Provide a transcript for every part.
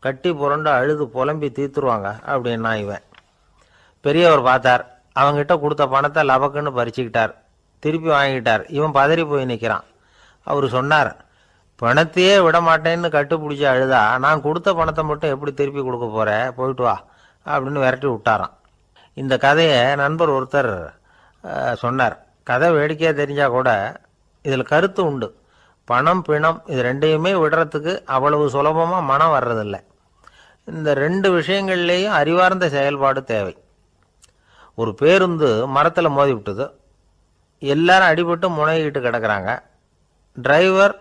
கட்டி புரண்டு அழுது புலம்பி தீத்துருவாங்க அப்படின்னா இவன். பெரியவர் பார்த்தார். அவங்கிட்ட கொடுத்த பணத்தை லபக்குன்னு பறிச்சுக்கிட்டார். திருப்பி வாங்கிட்டார். இவன் பதறி போய் நிற்கிறான். அவர் சொன்னார், பணத்தையே விட மாட்டேன்னு கட்டுப்பிடிச்சி அழுதா நான் கொடுத்த பணத்தை மட்டும் எப்படி திருப்பி கொடுக்க போகிறேன், போயிட்டு வா அப்படின்னு விரட்டி விட்டாராம். இந்த கதையை நண்பர் ஒருத்தர் சொன்னார். கதை வேடிக்கையாக தெரிஞ்சால் கூட இதில் கருத்து உண்டு. பணம் பிணம் இது ரெண்டையுமே விடுறதுக்கு அவ்வளவு சுலபமாக மனம் வர்றதில்லை. இந்த ரெண்டு விஷயங்கள்லேயும் அறிவார்ந்த செயல்பாடு தேவை. ஒரு பேருந்து மரத்தில் மோதி விட்டுது. எல்லாரும் அடிபட்டு முனைகிட்டு கிடக்கிறாங்க. டிரைவர்,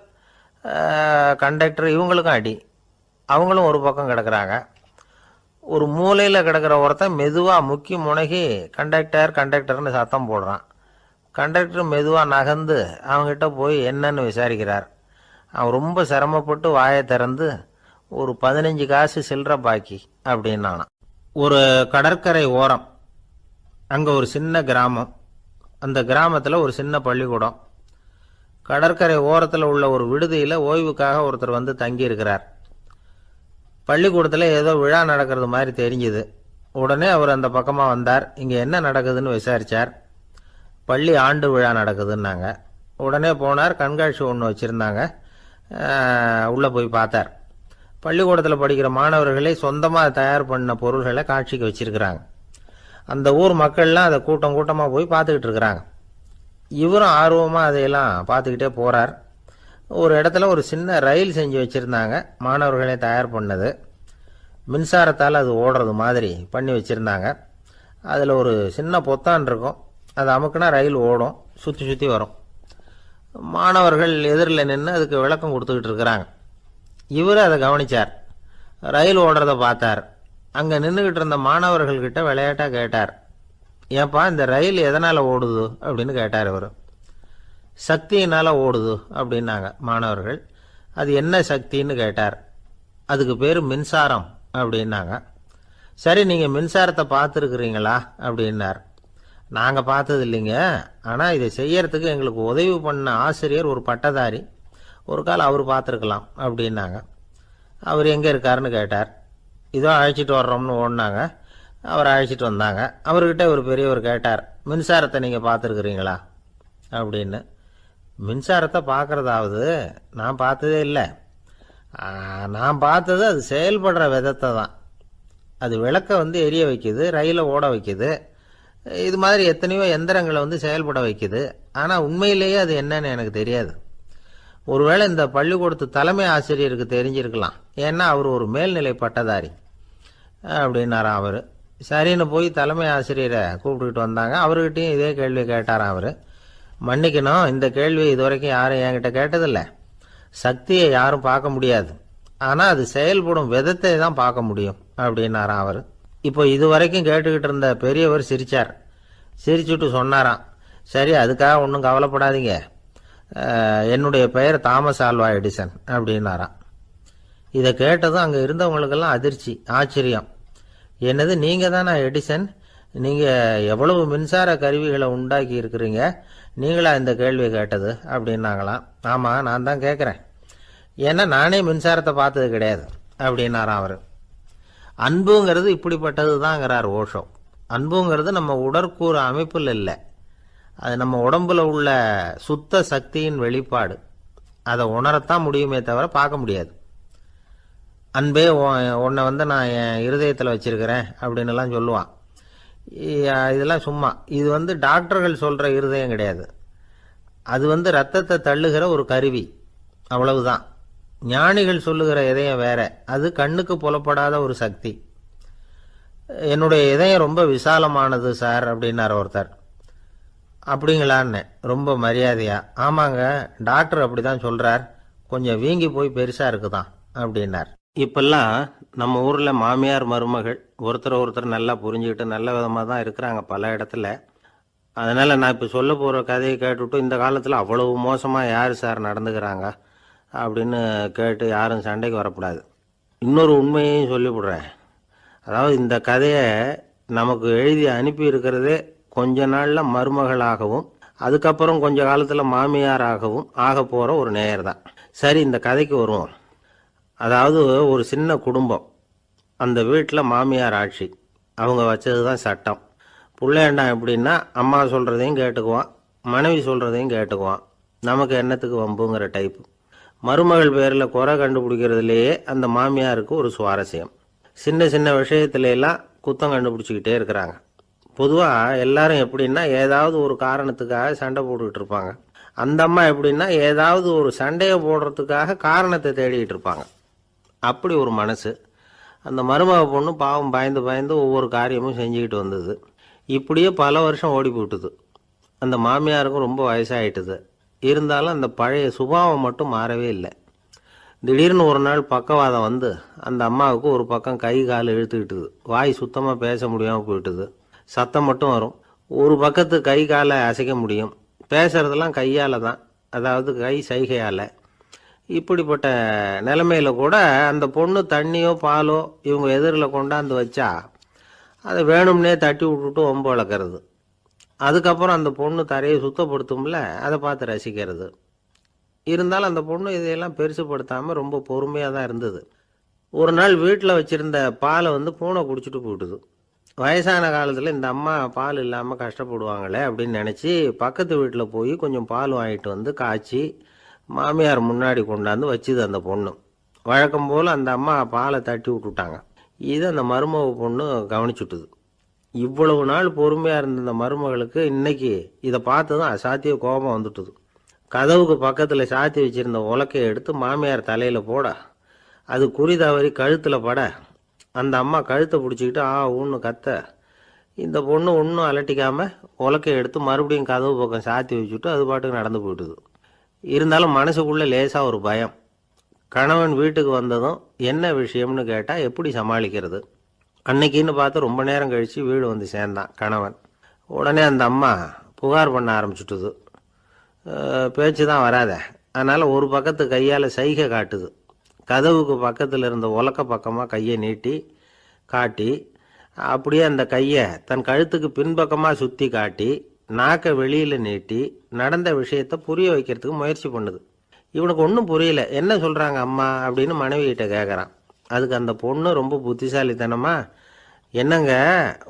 கண்டக்டர் இவங்களுக்கும் அடி. அவங்களும் ஒரு பக்கம் கிடக்கிறாங்க. ஒரு மூலையில் கிடக்கிற ஒருத்தன் மெதுவாக முக்கி முனகி கண்டக்டர்னு சத்தம் போடுறான். கண்டக்டர் மெதுவாக நகர்ந்து அவங்ககிட்ட போய் என்னன்னு விசாரிக்கிறார். அவன் ரொம்ப சிரமப்பட்டு வாயை திறந்து ஒரு 15 காசு சில்லற பாக்கி அப்படின்னானா. ஒரு கடற்கரை ஓரம், அங்கே ஒரு சின்ன கிராமம். அந்த கிராமத்தில் ஒரு சின்ன பள்ளிக்கூடம். கடற்கரை ஓரத்தில் உள்ள ஒரு விடுதியில் ஓய்வுக்காக ஒருத்தர் வந்து தங்கியிருக்கிறார். பள்ளிக்கூடத்தில் ஏதோ விழா நடக்கிறது மாதிரி தெரிஞ்சுது. உடனே அவர் அந்த பக்கமாக வந்தார். இங்கே என்ன நடக்குதுன்னு விசாரித்தார். பள்ளி ஆண்டு விழா நடக்குதுன்னாங்க. உடனே போனார். கண்காட்சி ஒன்று வச்சுருந்தாங்க. உள்ளே போய் பார்த்தார். பள்ளிக்கூடத்தில் படிக்கிற மாணவர்களை சொந்தமாக தயார் பண்ண பொருள்களை காட்சிக்கு வச்சுருக்கிறாங்க. அந்த ஊர் மக்கள்லாம் அதை கூட்டம் கூட்டமாக போய் பார்த்துக்கிட்டு இருக்கிறாங்க. இவரும் ஆர்வமாக அதையெல்லாம் பார்த்துக்கிட்டே போகிறார். ஒரு இடத்துல ஒரு சின்ன ரயில் செஞ்சு வச்சுருந்தாங்க. மாணவர்களே தயார் பண்ணது. மின்சாரத்தால் அது ஓடுறது மாதிரி பண்ணி வச்சுருந்தாங்க. அதில் ஒரு சின்ன பொத்தான் இருக்கும். அது அமுக்குனா ரயில் ஓடும், சுற்றி சுற்றி வரும். மாணவர்கள் எதிரில் நின்று அதுக்கு விளக்கம் கொடுத்துக்கிட்டு இருக்கிறாங்க. இவர் அதை கவனித்தார். ரயில் ஓடுறத பார்த்தார். அங்கே நின்றுக்கிட்டு இருந்த மாணவர்கள்கிட்ட விளையாட்டாக கேட்டார், ஏன்பா இந்த ரயில் எதனால் ஓடுது அப்படின்னு கேட்டார். இவர் சக்தியினால் ஓடுது அப்படின்னாங்க மாணவர்கள். அது என்ன சக்தின்னு கேட்டார். அதுக்கு பேர் மின்சாரம் அப்படின்னாங்க. சரி, நீங்கள் மின்சாரத்தை பார்த்துருக்குறீங்களா அப்படின்னார். நாங்கள் பார்த்தது இல்லைங்க, ஆனால் இதை செய்யறதுக்கு எங்களுக்கு உதவி பண்ண ஆசிரியர் ஒரு பட்டதாரி, ஒரு கால் அவர் பார்த்துருக்கலாம் அப்படின்னாங்க. அவர் எங்கே இருக்காருன்னு கேட்டார். இதோ அழைச்சிட்டு வர்றோம்னு ஓடினாங்க. அவரை அழைச்சிட்டு வந்தாங்க. அவர்கிட்ட ஒரு பெரியவர் கேட்டார், மின்சாரத்தை நீங்கள் பார்த்துருக்குறீங்களா அப்படின்னு. மின்சாரத்தை பார்க்குறதாவது நான் பார்த்ததே இல்லை. நான் பார்த்தது அது செயல்படுற விதத்தை தான். அது விளக்கை வந்து எரிய வைக்குது, ரயிலை ஓட வைக்குது, இது மாதிரி எத்தனையோ எந்திரங்களை வந்து செயல்பட வைக்குது. ஆனால் உண்மையிலேயே அது என்னன்னு எனக்கு தெரியாது. ஒருவேளை இந்த பள்ளிக்கூடத்து தலைமை ஆசிரியருக்கு தெரிஞ்சிருக்கலாம், ஏன்னா அவர் ஒரு மேல்நிலை பட்டதாரி அப்படின்னாராம் அவர். சரின்னு போய் தலைமை ஆசிரியரை கூப்பிட்டுக்கிட்டு வந்தாங்க. அவர்கிட்டையும் இதே கேள்வி கேட்டாராம் அவர். மன்னிக்கணும், இந்த கேள்வி இதுவரைக்கும் யாரும் என்கிட்ட கேட்டதில்லை. சக்தியை யாரும் பார்க்க முடியாது, ஆனால் அது செயல்படும் விதத்தை தான் பார்க்க முடியும் அப்படின்னாராம் அவர். இப்போ இதுவரைக்கும் கேட்டுக்கிட்டு இருந்த பெரியவர் சிரித்தார். சிரிச்சுட்டு சொன்னாராம், சரி அதுக்காக ஒன்றும் கவலைப்படாதீங்க, என்னுடைய பெயர் தாமஸ் ஆல்வா எடிசன் அப்படின்னாராம். இதை கேட்டதும் அங்கே இருந்தவங்களுக்கெல்லாம் அதிர்ச்சி, ஆச்சரியம். என்னது, நீங்கள் தானே எடிசன்? நீங்கள் எவ்வளவு மின்சார கருவிகளை உண்டாக்கி இருக்கிறீங்க, நீங்களா இந்த கேள்வியை கேட்டது அப்படின்னாங்களாம். ஆமாம், நான் தான் கேட்குறேன், ஏன்னா நானே மின்சாரத்தை பார்த்தது கிடையாது அப்படின்னாராம் அவர். அன்புங்கிறது இப்படிப்பட்டது தாங்கிறார் ஓஷோ. அன்புங்கிறது நம்ம உடற்கூறு அமைப்பில் இல்லை, அது நம்ம உடம்புல உள்ள சுத்த சக்தியின் வெளிப்பாடு. அதை உணரத்தான் முடியுமே தவிர பார்க்க முடியாது. அன்பே உன்னை வந்து நான் என் இருதயத்தில் வச்சிருக்கிறேன் அப்படின்னுலாம் சொல்லுவான். இதெல்லாம் சும்மா. இது வந்து டாக்டர்கள் சொல்கிற இருதயம் கிடையாது. அது வந்து ரத்தத்தை தள்ளுகிற ஒரு கருவி, அவ்வளவுதான். ஞானிகள் சொல்லுகிற இதயம் வேற, அது கண்ணுக்கு புலப்படாத ஒரு சக்தி. என்னுடைய இதயம் ரொம்ப விசாலமானது சார் அப்படின்னார் ஒருத்தர். அப்படிங்களான்னு ரொம்ப மரியாதையா, ஆமாங்க டாக்டர் அப்படி தான் சொல்கிறார், கொஞ்சம் வீங்கி போய் பெருசாக இருக்குதான் அப்படின்னார். இப்பெல்லாம் நம்ம ஊரில் மாமியார் மருமகள் ஒருத்தர் நல்லா புரிஞ்சுக்கிட்டு நல்ல விதமாக தான் இருக்கிறாங்க பல இடத்துல. அதனால் நான் இப்போ சொல்ல போகிற கதையை கேட்டுவிட்டு இந்த காலத்தில் அவ்வளவு மோசமாக யார் சார் நடந்துக்கிறாங்க அப்படின்னு கேட்டு யாரும் சண்டைக்கு வரக்கூடாது. இன்னொரு உண்மையையும் சொல்லிவிடுறேன். அதாவது இந்த கதையை நமக்கு எழுதி அனுப்பி இருக்கிறதே கொஞ்ச நாளில் மருமகளாகவும் அதுக்கப்புறம் கொஞ்ச காலத்தில் மாமியாராகவும் ஆக போகிற ஒரு நேயர் தான். சரி, இந்த கதைக்கு வருவோம். அதாவது ஒரு சின்ன குடும்பம், அந்த வீட்டில் மாமியார் ஆட்சி. அவங்க வச்சது தான் சட்டம். புள்ளையண்டான் எப்படின்னா அம்மா சொல்கிறதையும் கேட்டுக்குவான், மனைவி சொல்கிறதையும் கேட்டுக்குவான். நமக்கு என்னத்துக்கு வம்புங்கிற டைப்பு. மருமகள் பேரில் குறை கண்டுபிடிக்கிறதுலேயே அந்த மாமியாருக்கு ஒரு சுவாரஸ்யம். சின்ன சின்ன விஷயத்துல எல்லாம் குத்தம் கண்டுபிடிச்சிக்கிட்டே இருக்கிறாங்க. பொதுவாக எல்லாரும் எப்படின்னா ஏதாவது ஒரு காரணத்துக்காக சண்டை போட்டுக்கிட்டு இருப்பாங்க. அந்த அம்மா எப்படின்னா ஏதாவது ஒரு சண்டையை போடுறதுக்காக காரணத்தை தேடிக்கிட்டு இருப்பாங்க. அப்படி ஒரு மனசு. அந்த மருமக பொண்ணு பாவம் பயந்து பயந்து ஒவ்வொரு காரியமும் செஞ்சுக்கிட்டு வந்தது. இப்படியே பல வருஷம் ஓடி போட்டுது. அந்த மாமியாருக்கும் ரொம்ப வயசாகிட்டுது. இருந்தாலும் அந்த பழைய சுபாவம் மட்டும் மாறவே இல்லை. திடீர்னு ஒரு நாள் பக்கவாதம் வந்து அந்த அம்மாவுக்கு ஒரு பக்கம் கை கால் இழுத்துக்கிட்டுது. வாய் சுத்தமாக பேச முடியாமல் போயிட்டுது. சத்தம் மட்டும் வரும். ஒரு பக்கத்து கை காலை அசைக்க முடியும். பேசுறதெல்லாம் கையால் தான், அதாவது கை சைகையால். இப்படிப்பட்ட நிலைமையில் கூட அந்த பொண்ணு தண்ணியோ பாலோ இவங்க எதிரில் கொண்டாந்து வச்சா அதை வேணும்னே தட்டி விட்டுட்டு ஒம்பு வளர்க்குறது. அதுக்கப்புறம் அந்த பொண்ணு தரையை சுத்தப்படுத்தும்ல, அதை பார்த்து ரசிக்கிறது. இருந்தாலும் அந்த பொண்ணு இதையெல்லாம் பெருசுப்படுத்தாமல் ரொம்ப பொறுமையாக தான் இருந்தது. ஒரு நாள் வீட்டில் வச்சுருந்த பாலை பூனை குடிச்சிட்டு போட்டுது. வயசான காலத்தில் இந்த அம்மா பால் இல்லாமல் கஷ்டப்படுவாங்களே அப்படின்னு நினச்சி பக்கத்து வீட்டில் போய் கொஞ்சம் பால் வாங்கிட்டு காய்ச்சி மாமியார் முன்னாடி கொண்டாந்து வச்சுது அந்த பொண்ணு. வழக்கம் போல் அந்த அம்மா பாலை தட்டி விட்டுட்டாங்க. இதை அந்த மருமக பொண்ணு கவனிச்சுட்டுது. இவ்வளவு நாள் பொறுமையாக இருந்த அந்த மருமகளுக்கு இன்னைக்கு இதை பார்த்து தான் அசாத்திய கோபம் வந்துட்டுது. கதவுக்கு பக்கத்தில் சாத்தி வச்சிருந்த உலக்கையை எடுத்து மாமியார் தலையில் போட, அது குறி தவறி கழுத்தில் பட, அந்த அம்மா கழுத்தை பிடிச்சிக்கிட்டு ஊன்னு கத்த, இந்த பொண்ணு ஒன்றும் அலட்டிக்காமல் உலக்கையை எடுத்து மறுபடியும் கதவு பக்கம் சாத்தி வச்சுட்டு அது பாட்டுக்கு நடந்து போயிட்டுது. இருந்தாலும் மனசுக்குள்ளே லேசாக ஒரு பயம். கணவன் வீட்டுக்கு வந்ததும் என்ன விஷயம்னு கேட்டால் எப்படி சமாளிக்கிறது? அன்னைக்குன்னு பார்த்து ரொம்ப நேரம் கழித்து வீடு வந்து சேர்ந்தான் கணவன். உடனே அந்த அம்மா புகார் பண்ண ஆரம்பிச்சுட்டுது. பேச்சு தான் வராத, அதனால் ஒரு பக்கத்து கையால் சைகை காட்டுது. கதவுக்கு பக்கத்தில் இருந்த உலக்க பக்கமாக கையை நீட்டி காட்டி, அப்படியே அந்த கையை தன் கழுத்துக்கு பின்பக்கமாக சுற்றி காட்டி, நாக்கை வெளியில் நீட்டி நடந்த விஷயத்தை புரிய வைக்கிறதுக்கு முயற்சி பண்ணுது. இவனுக்கு ஒன்றும் புரியல. என்ன சொல்கிறாங்க அம்மா அப்படின்னு மனைவிகிட்ட கேட்குறான். அதுக்கு அந்த பொண்ணு ரொம்ப புத்திசாலித்தனமா, என்னங்க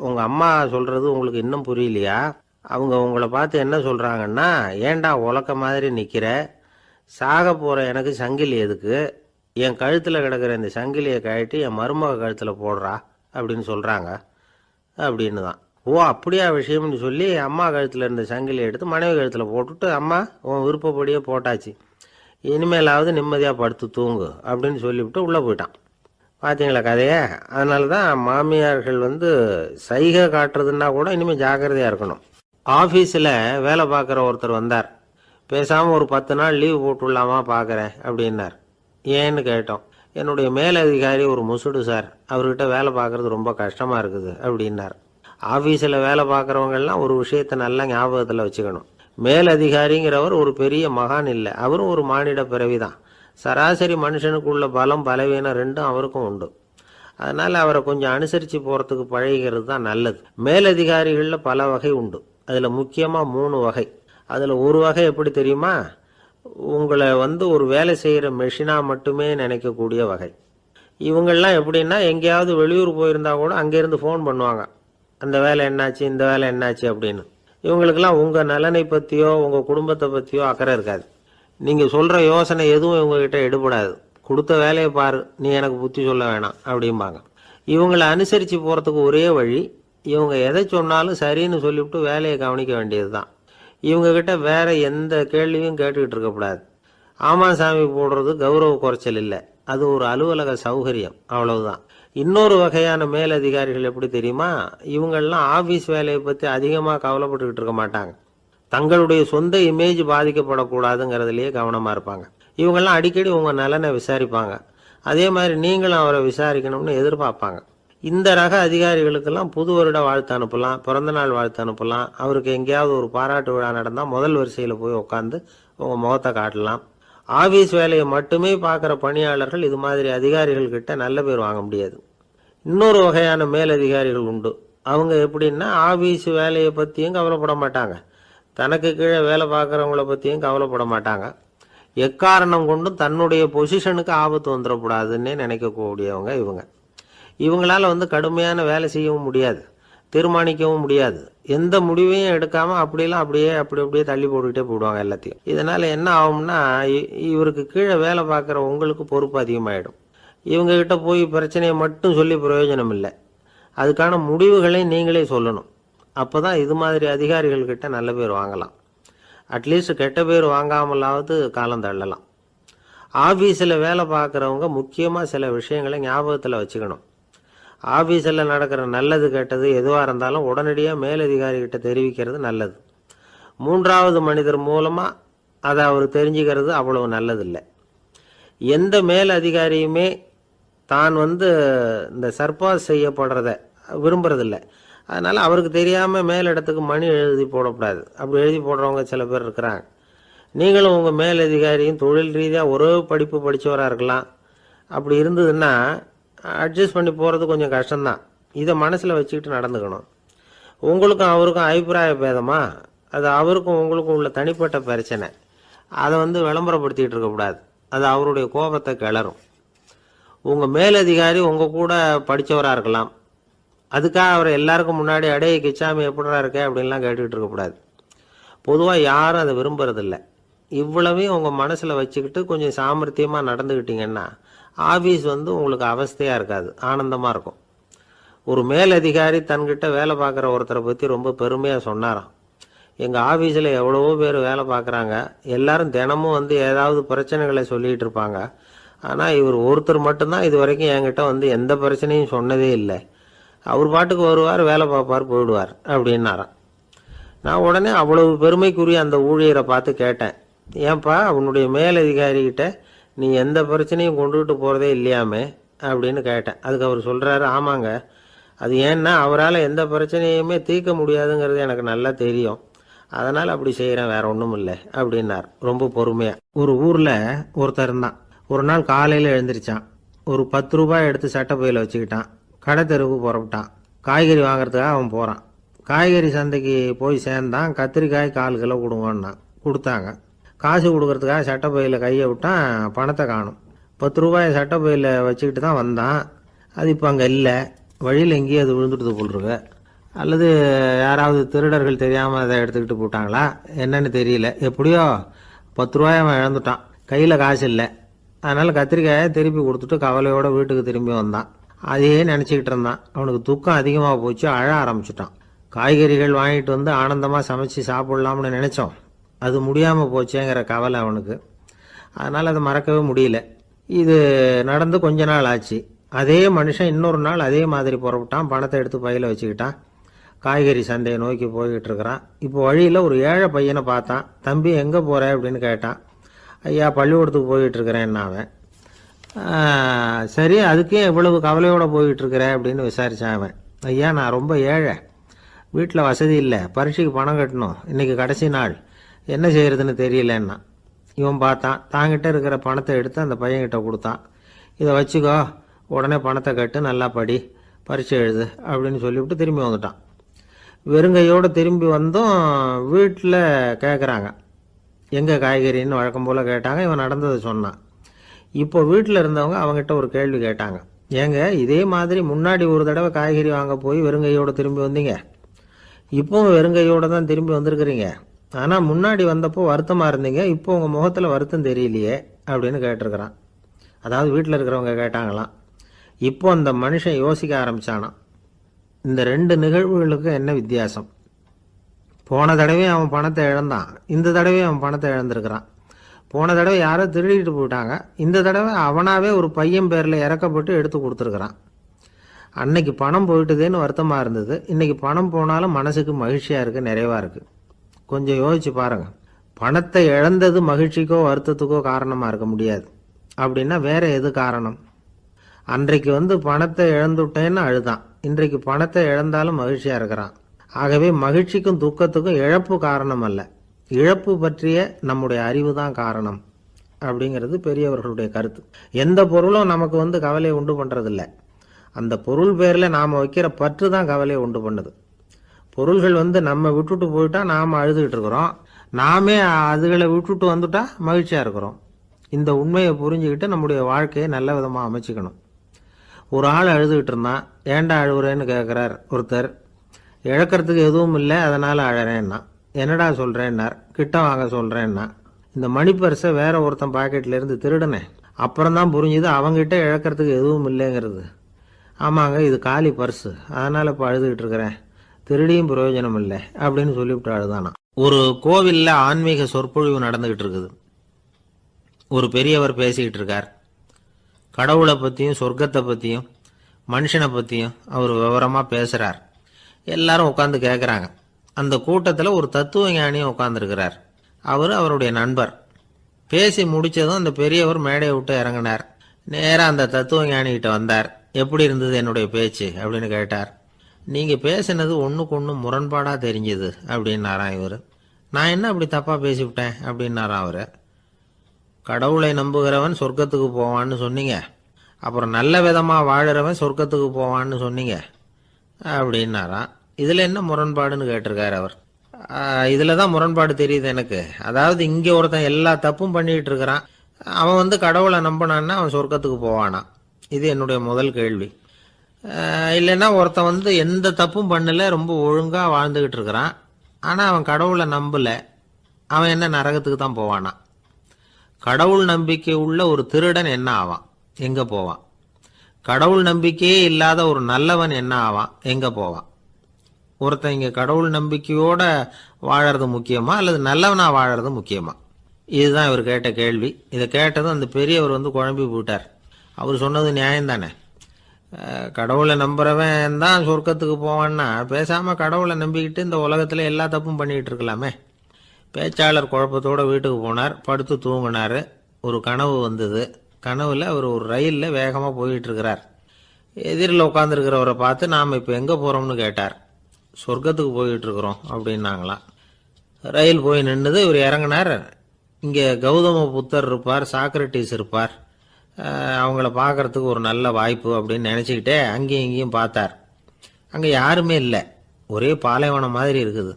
உங்கள் அம்மா சொல்கிறது உங்களுக்கு இன்னும் புரியலையா? அவங்க உங்களை பார்த்து என்ன சொல்கிறாங்கன்னா, ஏண்டா உலக்க மாதிரி நிற்கிற, சாக போகிற எனக்கு சங்கிலி எதுக்கு, என் கழுத்தில் கிடக்கிற இந்த சங்கிலியை கழட்டி என் மருமக கழுத்தில் போடுறா அப்படின்னு சொல்கிறாங்க அப்படின்னு தான். ஓ அப்படியா விஷயம்னு சொல்லி அம்மா கழுத்தில் இருந்த சங்கிலியை எடுத்து மனைவி கழுத்தில் போட்டுட்டு, அம்மா உன் விருப்பப்படியே போட்டாச்சு, இனிமேலாவது நிம்மதியாக படுத்து தூங்கு அப்படின்னு சொல்லிவிட்டு உள்ளே போயிட்டான். பார்த்தீங்களா கதையை? அதனால தான் மாமியார்கள் சைகை காட்டுறதுன்னா கூட இனிமேல் ஜாக்கிரதையாக இருக்கணும். ஆஃபீஸில் வேலை பார்க்குற ஒருத்தர் வந்தார். பேசாமல் ஒரு 10 நாள் லீவு போட்டுடலாமா பார்க்குறேன் அப்படின்னார். ஏன்னு கேட்டோம். என்னுடைய மேலதிகாரி ஒரு முசுடு சார், அவர்கிட்ட வேலை பார்க்குறது ரொம்ப கஷ்டமாக இருக்குது அப்படின்னார். ஆஃபீஸில் வேலை பார்க்குறவங்கெல்லாம் ஒரு விஷயத்தை நல்லா ஞாபகத்தில் வச்சுக்கணும். மேலதிகாரிங்கிறவர் ஒரு பெரிய மகான் இல்லை, அவரும் ஒரு மானிட பிறவி தான். சராசரி மனுஷனுக்குள்ள பலம் பலவீனம் ரெண்டும் அவருக்கும் உண்டு. அதனால் அவரை கொஞ்சம் அனுசரித்து போகிறதுக்கு பழகிறது தான் நல்லது. மேலதிகாரிகளில் பல வகை உண்டு. அதில் முக்கியமாக 3 வகை. அதில் ஒரு வகை எப்படி தெரியுமா? உங்களை ஒரு வேலை செய்கிற மெஷினாக மட்டுமே நினைக்கக்கூடிய வகை. இவங்கெல்லாம் எப்படின்னா, எங்கேயாவது வெளியூர் போயிருந்தா கூட அங்கேருந்து ஃபோன் பண்ணுவாங்க, அந்த வேலை என்னாச்சு இந்த வேலை என்னாச்சு அப்படின்னு. இவங்களுக்கெல்லாம் உங்கள் நலனை பற்றியோ உங்கள் குடும்பத்தை பற்றியோ அக்கறை இருக்காது. நீங்கள் சொல்கிற யோசனை எதுவும் இவங்ககிட்ட எடுபடாது. கொடுத்த வேலையை பாரு, நீ எனக்கு புத்தி சொல்ல வேணாம் அப்படிம்பாங்க. இவங்களை அனுசரித்து போகிறதுக்கு ஒரே வழி, இவங்க எதை சொன்னாலும் சரின்னு சொல்லிவிட்டு வேலையை கவனிக்க வேண்டியது தான். இவங்ககிட்ட வேற எந்த கேள்வியும் கேட்டுக்கிட்டு இருக்கக்கூடாது. ஆமாம் சாமி போடுறது கௌரவ குறைச்சல் இல்லை, அது ஒரு அலுவலக சௌகரியம், அவ்வளவுதான். இன்னொரு வகையான மேலதிகாரிகள் எப்படி தெரியுமா? இவங்கெல்லாம் ஆஃபீஸ் வேலையை பற்றி அதிகமாக கவலைப்பட்டுக்கிட்டு இருக்க மாட்டாங்க. தங்களுடைய சொந்த இமேஜ் பாதிக்கப்படக்கூடாதுங்கிறதுலையே கவனமாக இருப்பாங்க. இவங்கெல்லாம் அடிக்கடி உங்கள் நலனை விசாரிப்பாங்க. அதே மாதிரி நீங்களும் அவரை விசாரிக்கணும்னு எதிர்பார்ப்பாங்க. இந்த ரக அதிகாரிகளுக்கெல்லாம் புது வருட வாழ்த்து அனுப்பலாம், பிறந்தநாள் வாழ்த்து அனுப்பலாம். அவருக்கு எங்கேயாவது ஒரு பாராட்டு விழா நடந்தால் முதல் வரிசையில் போய் உட்காந்து உங்கள் முகத்தை காட்டலாம். ஆஃபீஸ் வேலையை மட்டுமே பார்க்குற பணியாளர்கள் இது மாதிரி அதிகாரிகள் கிட்ட நல்ல பேர் வாங்க முடியாது. இன்னொரு வகையான மேலதிகாரிகள் உண்டு. அவங்க எப்படின்னா, ஆஃபீஸ் வேலையை பற்றியும் கவலைப்பட மாட்டாங்க, தனக்கு கீழே வேலை பார்க்குறவங்கள பற்றியும் கவலைப்பட மாட்டாங்க. எக்காரணம் கொண்டும் தன்னுடைய பொசிஷனுக்கு ஆபத்து வந்துடக்கூடாதுன்னே நினைக்கக்கூடியவங்க இவங்க. இவங்களால கடுமையான வேலை செய்யவும் முடியாது, தீர்மானிக்கவும் முடியாது. எந்த முடிவையும் எடுக்காம அப்படியெல்லாம் அப்படியே தள்ளி போட்டுக்கிட்டே போடுவாங்க எல்லாத்தையும். இதனால என்ன ஆகும்னா, இவருக்கு கீழே வேலை பார்க்குற உங்களுக்கு பொறுப்பு அதிகமாயிடும். இவங்க கிட்ட போய் பிரச்சனையை மட்டும் சொல்லி பிரயோஜனம் இல்லை. அதுக்கான முடிவுகளை நீங்களே சொல்லணும். அப்பதான் இது மாதிரி அதிகாரிகள் கிட்ட நல்ல பேர் வாங்கலாம். அட்லீஸ்ட் கெட்ட பேர் வாங்காமலாவது காலம் தள்ளலாம். ஆஃபீஸில் வேலை பார்க்குறவங்க முக்கியமாக சில விஷயங்களை ஞாபகத்தில் வச்சுக்கணும். ஆஃபீஸில் நடக்கிற நல்லது கெட்டது எதுவாக இருந்தாலும் உடனடியாக மேலதிகாரிகிட்ட தெரிவிக்கிறது நல்லது. மூன்றாவது மனிதர் மூலமாக அதை அவர் தெரிஞ்சுக்கிறது அவ்வளவு நல்லதில்லை. எந்த மேல் அதிகாரியுமே தான் இந்த சர்பாஸ் செய்யப்படுறத விரும்புறதில்லை. அதனால் அவருக்கு தெரியாமல் மேலிடத்துக்கு மணி எழுதி போடக்கூடாது. அப்படி எழுதி போடுறவங்க சில பேர் இருக்கிறாங்க. நீங்களும் உங்கள் மேலதிகாரியும் தொழில் ரீதியாக ஒரே படிப்பு படித்தவராக இருக்கலாம். அப்படி இருந்ததுன்னா அட்ஜஸ்ட் பண்ணி போகிறது கொஞ்சம் கஷ்டம்தான். இதை மனசில் வச்சுக்கிட்டு நடந்துக்கணும். உங்களுக்கும் அவருக்கும் அபிப்பிராய பேதமா, அது அவருக்கும் உங்களுக்கும் உள்ள தனிப்பட்ட பிரச்சனை. அதை விளம்பரப்படுத்திகிட்டு இருக்கக்கூடாது. அது அவருடைய கோபத்தை கிளறும். உங்கள் மேலதிகாரி உங்கள் கூட படித்தவராக இருக்கலாம். அதுக்காக அவரை எல்லாருக்கும் முன்னாடி அடைய கிச்சாமி எப்படா இருக்க அப்படின்லாம் கேட்டுக்கிட்டு இருக்கக்கூடாது. பொதுவாக யாரும் அதை விரும்புறதில்லை. இவ்வளவையும் உங்கள் மனசில் வச்சுக்கிட்டு கொஞ்சம் சாமர்த்தியமாக நடந்துக்கிட்டீங்கன்னா ஆஃபீஸ் உங்களுக்கு அவஸ்தையாக இருக்காது, ஆனந்தமாக இருக்கும். ஒரு மேலதிகாரி தன்கிட்ட வேலை பார்க்குற ஒருத்தரை பற்றி ரொம்ப பெருமையாக சொன்னாராம். எங்கள் ஆஃபீஸில் எவ்வளவோ பேர் வேலை பார்க்குறாங்க, எல்லாரும் தினமும் ஏதாவது பிரச்சனைகளை சொல்லிகிட்டு இருப்பாங்க. ஆனால் இவர் ஒருத்தர் மட்டும்தான் இது வரைக்கும் என்கிட்ட எந்த பிரச்சனையும் சொன்னதே இல்லை. அவர் பாட்டுக்கு வருவார், வேலை பார்ப்பார், போயிடுவார் அப்படின்னாராம். நான் உடனே அவ்வளவு பெருமைக்குரிய அந்த ஊழியரை பார்த்து கேட்டேன், ஏன்பா உன்னுடைய மேலதிகாரிகிட்ட நீ எந்த பிரச்சனையும் கொண்டுகிட்டு போகிறதே இல்லையாமே அப்படின்னு கேட்டேன். அதுக்கு அவர் சொல்கிறாரு, ஆமாங்க, அது ஏன்னா அவரால் எந்த பிரச்சனையுமே தீர்க்க முடியாதுங்கிறது எனக்கு நல்லா தெரியும், அதனால் அப்படி செய்கிறேன், வேற ஒன்றும் இல்லை அப்படின்னார் ரொம்ப பொறுமையாக. ஒரு ஊரில் ஒருத்தர் இருந்தான். ஒரு நாள் காலையில் எழுந்திரிச்சான். ஒரு 10 ரூபாய் எடுத்து சட்டப்பையில் வச்சுக்கிட்டான். கடை தெருவுக்கு புறப்பட்டான். காய்கறி வாங்குறதுக்காக அவன் போகிறான். காய்கறி சந்தைக்கு போய் சேர்ந்தான். கத்திரிக்காய் 1/4 கிலோ கொடுங்கன்னான். கொடுத்தாங்க. காசு கொடுக்கறதுக்காக சட்டப்பையில் கையை விட்டான். பணத்தை காணும். 10 ரூபாயை சட்டப்பையில் வச்சுக்கிட்டு தான் வந்தான். அது இப்போ அங்கே இல்லை. வழியில் எங்கேயும் அது விழுந்துட்டு போல்ருக்கு. அல்லது யாராவது திருடர்கள் தெரியாமல் அதை எடுத்துக்கிட்டு போட்டாங்களா என்னன்னு தெரியல. எப்படியோ 10 ரூபாயை அவன் இழந்துட்டான். கையில் காசு இல்லை. அதனால் கத்திரிக்காயை திருப்பி கொடுத்துட்டு கவலையோடு வீட்டுக்கு திரும்பி வந்தான். அதையே நினச்சிக்கிட்டு இருந்தான். அவனுக்கு துக்கம் அதிகமாக போச்சு. அழ ஆரம்பிச்சிட்டான். காய்கறிகள் வாங்கிட்டு ஆனந்தமாக சமைச்சு சாப்பிட்லாம்னு நினச்சோம். அது முடியாமல் போச்சேங்கிற கவலை அவனுக்கு. அதனால் அதை மறக்கவே முடியல. இது நடந்து கொஞ்ச நாள் ஆச்சு. அதே மனுஷன் இன்னொரு நாள் அதே மாதிரி புறப்பட்டான். பணத்தை எடுத்து பையில் வச்சுக்கிட்டான். காய்கறி சந்தையை நோக்கி போய்கிட்டு இருக்கிறான். இப்போ வழியில் ஒரு ஏழை பையனை பார்த்தான். தம்பி எங்கே போகிற அப்படின்னு கேட்டான். ஐயா பள்ளிக்கூடத்துக்கு போய்கிட்டு இருக்கிறேன்னா அவன். சரி, அதுக்கே இவ்வளவு கவலையோடு போய்கிட்டுருக்கிற அப்படின்னு விசாரித்தான் அவன். ஐயா நான் ரொம்ப ஏழை, வீட்டில் வசதி இல்லை, பரீட்சைக்கு பணம் கட்டணும், இன்றைக்கி கடைசி நாள், என்ன செய்கிறதுன்னு தெரியலன்னா. இவன் பார்த்தான். தாங்கிட்ட இருக்கிற பணத்தை எடுத்து அந்த பையன்கிட்ட கொடுத்தான். இதை வச்சுக்கோ, உடனே பணத்தை கட்டு, நல்லா படி, பரீட்சை எழுது அப்படின்னு சொல்லிவிட்டு திரும்பி வந்துட்டான். வெறுங்கையோடு திரும்பி வந்தும் வீட்டில் கேட்குறாங்க, எங்கே காய்கறின்னு வழக்கம் போல் கேட்டாங்க. இவன் நடந்ததை சொன்னான். இப்போ வீட்டில் இருந்தவங்க அவங்ககிட்ட ஒரு கேள்வி கேட்டாங்க. ஏங்க இதே மாதிரி முன்னாடி ஒரு தடவை காய்கறி வாங்க போய் வெறுங்கையோடு திரும்பி வந்தீங்க, இப்போவும் வெறுங்கையோடு தான் திரும்பி வந்திருக்கிறீங்க. ஆனால் முன்னாடி வந்தப்போ வருத்தமாக இருந்தீங்க, இப்போ உங்கள் முகத்தில் வருத்தம் தெரியலையே அப்படின்னு கேட்டிருக்கிறான். அதாவது வீட்டில் இருக்கிறவங்க கேட்டாங்களாம். இப்போ அந்த மனுஷன் யோசிக்க ஆரம்பித்தானான், இந்த 2 நிகழ்வுகளுக்கு என்ன வித்தியாசம்? போன தடவையும் அவன் பணத்தை இழந்தான், இந்த தடவையும் அவன் பணத்தை இழந்திருக்கிறான். போன தடவை யாரோ திருடிட்டு போயிட்டாங்க, இந்த தடவை அவனாவே ஒரு பையன் பேரில் இறக்கப்பட்டு எடுத்து கொடுத்துருக்குறான். அன்னைக்கு பணம் போயிட்டுதேன்னு வருத்தமாக இருந்தது, இன்னைக்கு பணம் போனாலும் மனசுக்கு மகிழ்ச்சியாக இருக்குது, நிறைவாக இருக்குது. கொஞ்சம் யோசிச்சு பாருங்க. பணத்தை இழந்தது மகிழ்ச்சிக்கோ வருத்தத்துக்கோ காரணமாக இருக்க முடியாது. அப்படின்னா வேற எது காரணம்? அன்றைக்கு பணத்தை இழந்துட்டேன்னு அழுதான், இன்றைக்கு பணத்தை இழந்தாலும் மகிழ்ச்சியாக இருக்கிறான். ஆகவே மகிழ்ச்சிக்கும் துக்கத்துக்கும் இழப்பு காரணம் அல்ல, இழப்பு பற்றிய நம்முடைய அறிவு தான் காரணம் அப்படிங்கிறது பெரியவர்களுடைய கருத்து. எந்த பொருளும் நமக்கு கவலையை உண்டு பண்ணுறதில்ல, அந்த பொருள் பேரில் நாம் வைக்கிற பற்று தான் கவலையை உண்டு பண்ணுது. பொருள்கள் நம்ம விட்டுட்டு போயிட்டா நாம் அழுதுகிட்டு இருக்கிறோம், நாமே அதுகளை விட்டுட்டு வந்துட்டா மகிழ்ச்சியாக இருக்கிறோம். இந்த உண்மையை புரிஞ்சுக்கிட்டு நம்முடைய வாழ்க்கையை நல்ல விதமாக அமைச்சிக்கணும். ஒரு ஆள் அழுதுகிட்டு இருந்தான். ஏன்டா அழுகுறேன்னு கேட்குறார் ஒருத்தர். இழக்கிறதுக்கு எதுவும் இல்லை, அதனால் அழறேன்னா. என்னடா சொல்கிறேன்னார். கிட்ட வாங்க சொல்கிறேன்னா. இந்த மணி பர்ஸை வேற ஒருத்தன் பாக்கெட்லேருந்து திருடினேன். அப்புறம் தான் புரிஞ்சுது அவங்ககிட்ட இழக்கிறதுக்கு எதுவும் இல்லைங்கிறது. ஆமாங்க, இது காலி பர்ஸு, அதனால் இப்போ அழுதுகிட்டு இருக்கிறேன். திருடியும் பிரயோஜனம் இல்லை அப்படின்னு சொல்லிவிட்டு அழுதானா. ஒரு கோவிலில் ஆன்மீக சொற்பொழிவு நடந்துகிட்டு இருக்குது. ஒரு பெரியவர் பேசிக்கிட்டு இருக்கார். கடவுளை பற்றியும் சொர்க்கத்தை பற்றியும் மனுஷனை பற்றியும் அவர் விவரமாக பேசுகிறார். எல்லாரும் உட்காந்து கேட்குறாங்க. அந்த கூட்டத்தில் ஒரு தத்துவ ஞானியும் உட்காந்துருக்கிறார். அவர் அவருடைய நண்பர். பேசி முடித்ததும் அந்த பெரியவர் மேடையை விட்டு இறங்கினார். நேராக அந்த தத்துவ ஞானிகிட்ட வந்தார். எப்படி இருந்தது என்னுடைய பேச்சு அப்படின்னு கேட்டார். நீங்கள் பேசினது ஒன்றுக்கு ஒன்று முரண்பாடாக தெரிஞ்சுது அப்படின்னாராம் இவர். நான் என்ன அப்படி தப்பாக பேசிவிட்டேன் அப்படின்னாராம் அவர். கடவுளை நம்புகிறவன் சொர்க்கத்துக்கு போவான்னு சொன்னீங்க, அப்புறம் நல்ல விதமாக வாழறவன் சொர்க்கத்துக்கு போவான்னு சொன்னீங்க அப்படின்னாராம். இதில் என்ன முரண்பாடுன்னு கேட்டிருக்காரு அவர். இதில் தான் முரண்பாடு தெரியுது எனக்கு. அதாவது இங்கே ஒருத்தன் எல்லா தப்பும் பண்ணிக்கிட்டு இருக்கிறான், அவன் கடவுளை நம்பினான்னா அவன் சொர்க்கத்துக்கு போவானா? இது என்னுடைய முதல் கேள்வி. இல்லைன்னா ஒருத்தன் எந்த தப்பும் பண்ணல, ரொம்ப ஒழுங்காக வாழ்ந்துக்கிட்டு இருக்கிறான், ஆனால் அவன் கடவுளை நம்பலை, அவன் என்ன நரகத்துக்கு தான் போவானா? கடவுள் நம்பிக்கை உள்ள ஒரு திருடன் என்ன ஆவான், எங்கே போவான்? கடவுள் நம்பிக்கையே இல்லாத ஒரு நல்லவன் என்ன ஆவான், எங்கே போவான்? ஒருத்தன் இங்கே கடவுள் நம்பிக்கையோட வாழறது முக்கியமா அல்லது நல்லவனா வாழறது முக்கியமா? இதுதான் இவர் கேட்ட கேள்வி. இதை கேட்டதும் அந்த பெரியவர் குழம்பி போட்டார். அவர் சொன்னது நியாயம்தானே. கடவுளை நம்புறவன் தான் சொர்க்கத்துக்கு போவான்னா பேசாமல் கடவுளை நம்பிக்கிட்டு இந்த உலகத்தில் எல்லா தப்பும் பண்ணிக்கிட்டு இருக்கலாமே. பேச்சாளர் குழப்பத்தோடு வீட்டுக்கு போனார். படுத்து தூங்கினார். ஒரு கனவு வந்தது. கனவில் அவர் ஒரு ரயிலில் வேகமாக போயிட்டு இருக்கிறார். எதிரில் உட்காந்துருக்கிறவரை பார்த்து நாம் இப்போ எங்கே போகிறோம்னு கேட்டார். சொர்க்கத்துக்கு போயிட்டு இருக்கிறோம் அப்படின்னாங்களாம். ரயில் போய் நின்றுது. இவர் இறங்கினார். இங்கே கௌதம புத்தர் இருப்பார், சாக்ரட்டிஸ் இருப்பார், அவங்கள பார்க்கறதுக்கு ஒரு நல்ல வாய்ப்பு அப்படின்னு நினச்சிக்கிட்டே அங்கேயும் இங்கேயும் பார்த்தார். அங்கே யாருமே இல்லை. ஒரே பாலைவனம் மாதிரி இருக்குது.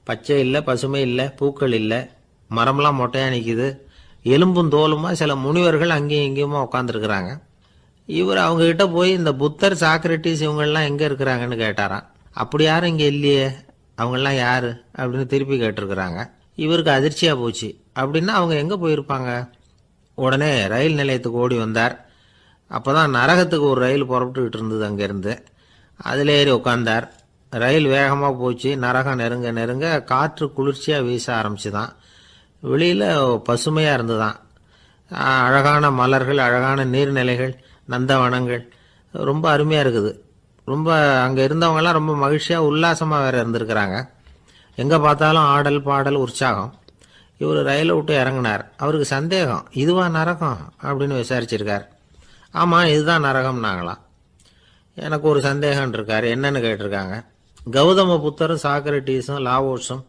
பச்சை இல்லை, பசுமை இல்லை, பூக்கள் இல்லை, மரம்லாம் மொட்டையாக நிற்கிது. எலும்பும் தோலுமா சில முனிவர்கள் அங்கேயும் இங்கேயுமா உட்காந்துருக்குறாங்க. இவர் அவங்ககிட்ட போய் இந்த புத்தர், சாக்ரட்டிஸ் இவங்கெல்லாம் எங்கே இருக்கிறாங்கன்னு கேட்டாராம். அப்படி யாரும் இங்கே இல்லையே, அவங்கெல்லாம் யார் அப்படின்னு திருப்பி கேட்டிருக்கிறாங்க. இவருக்கு அதிர்ச்சியாக போச்சு. அப்படின்னா அவங்க எங்கே போயிருப்பாங்க? உடனே ரயில் நிலையத்துக்கு ஓடி வந்தார். அப்போ தான் நரகத்துக்கு ஒரு ரயில் புறப்பட்டுக்கிட்டு இருந்தது. அங்கேருந்து அதில் ஏறி உட்காந்தார். ரயில் வேகமாக போச்சு. நரகம் நெருங்க நெருங்க காற்று குளிர்ச்சியாக வீச ஆரம்பிச்சு தான். வெளியில் பசுமையாக இருந்து தான். அழகான மலர்கள், அழகான நீர்நிலைகள், நந்தவனங்கள், ரொம்ப அருமையாக இருக்குது. ரொம்ப அங்கே இருந்தவங்கெல்லாம் ரொம்ப மகிழ்ச்சியாக உல்லாசமாக வேறு இருந்திருக்கிறாங்க. எங்கே பார்த்தாலும் ஆடல் பாடல் உற்சாகம். இவர் ரயிலை விட்டு இறங்கினார். அவருக்கு சந்தேகம், இதுவா நரகம் அப்படின்னு விசாரிச்சிருக்கார். ஆமாம், இதுதான் நரகம்னாங்களாம். எனக்கு ஒரு சந்தேகம் இருக்கார். என்னன்னு கேட்டிருக்காங்க. கௌதம புத்தரும் சாக்ரட்டிஸும் லாவோஸும்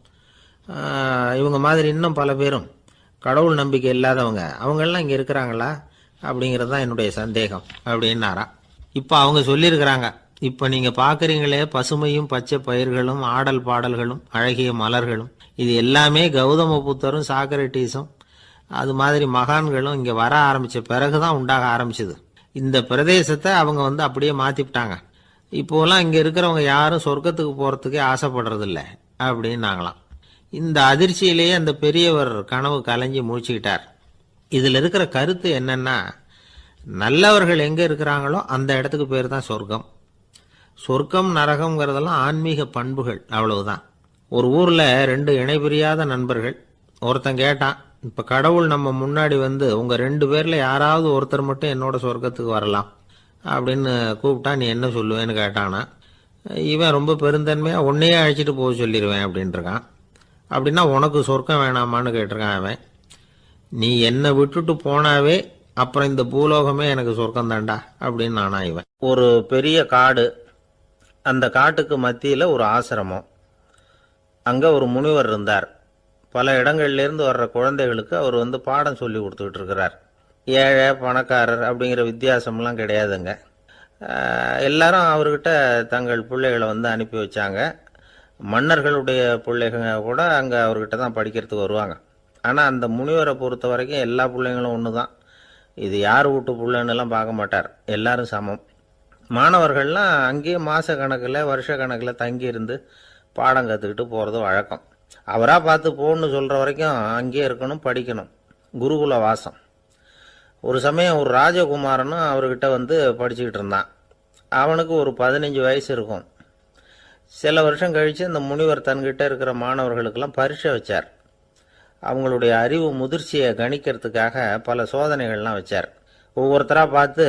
இவங்க மாதிரி இன்னும் பல பேரும் கடவுள் நம்பிக்கை இல்லாதவங்க, அவங்கெல்லாம் இங்கே இருக்கிறாங்களா அப்படிங்கிறது தான் என்னுடைய சந்தேகம் அப்படின்னாரா. இப்போ அவங்க சொல்லியிருக்கிறாங்க, இப்போ நீங்கள் பார்க்குறீங்களே பசுமையும் பச்சை பயிர்களும் ஆடல் பாடல்களும் அழகிய மலர்களும், இது எல்லாமே கௌதம புத்தரும் சாக்ரட்டிஸும் அது மாதிரி மகான்களும் இங்கே வர ஆரம்பித்த பிறகு தான் உண்டாக ஆரம்பிச்சுது. இந்த பிரதேசத்தை அவங்க அப்படியே மாற்றிவிட்டாங்க. இப்போலாம் இங்கே இருக்கிறவங்க யாரும் சொர்க்கத்துக்கு போகிறதுக்கே ஆசைப்படுறதில்ல அப்படின்னாங்களாம். இந்த அதிர்ச்சியிலேயே அந்த பெரியவர் கனவு கலைஞ்சி முடிச்சுக்கிட்டார். இதில் இருக்கிற கருத்து என்னன்னா, நல்லவர்கள் எங்கே இருக்கிறாங்களோ அந்த இடத்துக்கு பேர் தான் சொர்க்கம். சொர்க்கம் நரகம்ங்கிறதெல்லாம் ஆன்மீக பண்புகள், அவ்வளவுதான். ஒரு ஊரில் 2 இணைபிரியாத நண்பர்கள். ஒருத்தன் கேட்டான், இப்போ கடவுள் நம்ம முன்னாடி உங்கள் 2 பேரில் யாராவது ஒருத்தர் மட்டும் என்னோட சொர்க்கத்துக்கு வரலாம் அப்படின்னு கூப்பிட்டா நீ என்ன சொல்லுவேன்னு கேட்டானா. இவன் ரொம்ப பெருந்தன்மையாக உன்னையே அழைச்சிட்டு போக சொல்லிடுவேன் அப்படின்ட்டுருக்கான். அப்படின்னா உனக்கு சொர்க்கம் வேணாமான்னு கேட்டிருக்கான் அவன். நீ என்னை விட்டுட்டு போனாவே அப்புறம் இந்த பூலோகமே எனக்கு சொர்க்கம் தாண்டா அப்படின்னு நானா இவன். ஒரு பெரிய காடு. அந்த காட்டுக்கு மத்தியில் ஒரு ஆசிரமம். அங்கே ஒரு முனிவர் இருந்தார். பல இடங்கள்லேருந்து வர்ற குழந்தைகளுக்கு அவர் பாடம் சொல்லி கொடுத்துக்கிட்டு இருக்கிறார். ஏழை பணக்காரர் அப்படிங்கிற வித்தியாசம்லாம் கிடையாதுங்க. எல்லாரும் அவர்கிட்ட தங்கள் பிள்ளைகளை அனுப்பி வச்சாங்க. மன்னர்களுடைய பிள்ளைங்க கூட அங்கே அவர்கிட்ட தான் படிக்கிறதுக்கு வருவாங்க. ஆனால் அந்த முனிவரை பொறுத்த வரைக்கும் எல்லா பிள்ளைங்களும் ஒன்று தான். இது யார் வீட்டு பிள்ளைன்னெல்லாம் பார்க்க மாட்டார், எல்லாரும் சமம். மாணவர்கள்லாம் அங்கேயே மாத கணக்கில் வருஷ கணக்கில் தங்கியிருந்து பாடம் கற்றுக்கிட்டு போகிறது வழக்கம். அவராக பார்த்து போகணுன்னு சொல்கிற வரைக்கும் அங்கேயே இருக்கணும், படிக்கணும். குருகுல வாசம். ஒரு சமயம் ஒரு ராஜகுமாரனும் அவர்கிட்ட வந்து படிச்சுக்கிட்டு இருந்தான். அவனுக்கு ஒரு 15 வயசு இருக்கும். சில வருஷம் கழித்து அந்த முனிவர் தன்கிட்ட இருக்கிற மாணவர்களுக்கெல்லாம் பரீட்சை வச்சார். அவங்களுடைய அறிவு முதிர்ச்சியை கணிக்கிறதுக்காக பல சோதனைகள்லாம் வச்சார். ஒவ்வொருத்தராக பார்த்து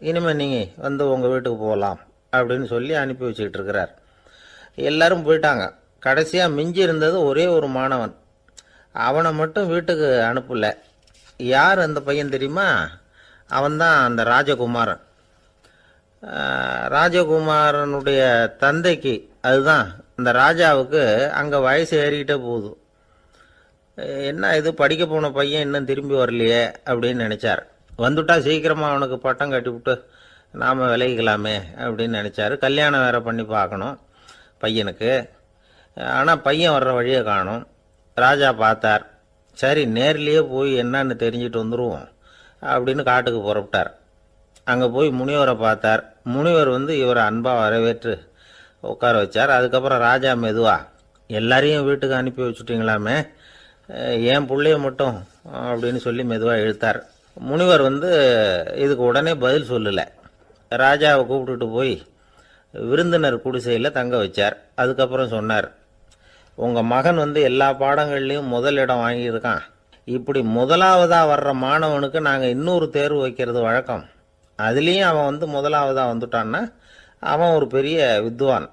இனிமேல் நீங்கள் வந்து உங்கள் வீட்டுக்கு போகலாம் அப்படின்னு சொல்லி அனுப்பி வச்சுக்கிட்டு இருக்கிறார். எல்லாரும் போயிட்டாங்க. கடைசியாக மிஞ்சி இருந்தது ஒரே ஒரு மாணவன். அவனை மட்டும் வீட்டுக்கு அனுப்பலை. யார் அந்த பையன் தெரியுமா? அவன்தான் அந்த ராஜகுமாரன். ராஜகுமாரனுடைய தந்தைக்கு, அதுதான் அந்த ராஜாவுக்கு, அங்கே வயசு ஏறிக்கிட்டே போகுது. என்ன இது, படிக்க போன பையன் இன்னும் திரும்பி வரலையே அப்படின்னு நினச்சார். வந்துட்டா சீக்கிரமாக அவனுக்கு பட்டம் கட்டிவிட்டு நாம் விலகிக்கலாமே அப்படின்னு நினச்சார். கல்யாணம் வேற பண்ணி பார்க்கணும் பையனுக்கு. ஆனால் பையன் வர்ற வழியை காணும். ராஜா பார்த்தார். சரி, நேர்லேயே போய் என்னன்னு தெரிஞ்சுட்டு வந்துடுவோம் அப்படின்னு காட்டுக்கு புறப்பட்டார். அங்கே போய் முனிவரை பார்த்தார். முனிவர் வந்து இவரை அன்பாக வரவேற்று உட்கார வச்சார். அதுக்கப்புறம் ராஜா மெதுவா, எல்லாரையும் வீட்டுக்கு அனுப்பி வச்சுட்டிங்களாமே, ஏன் பிள்ளைய மட்டும் அப்படின்னு சொல்லி மெதுவாக இழுத்தார். முனிவர் வந்து இதுக்கு உடனே பதில் சொல்லலை. ராஜாவை கூப்பிட்டுட்டு போய் விருந்தினர் குடிசையில் தங்க வச்சார். அதுக்கப்புறம் சொன்னார், உங்கள் மகன் வந்து எல்லா பாடங்கள்லேயும் முதல் இடம் வாங்கியிருக்கான். இப்படி முதலாவதாக வர்ற மாணவனுக்கு நாங்கள் இன்னொரு தேர்வு வைக்கிறது வழக்கம். அதுலேயும் அவன் வந்து முதலாவதாக வந்துட்டான்னா அவன் ஒரு பெரிய வித்வான்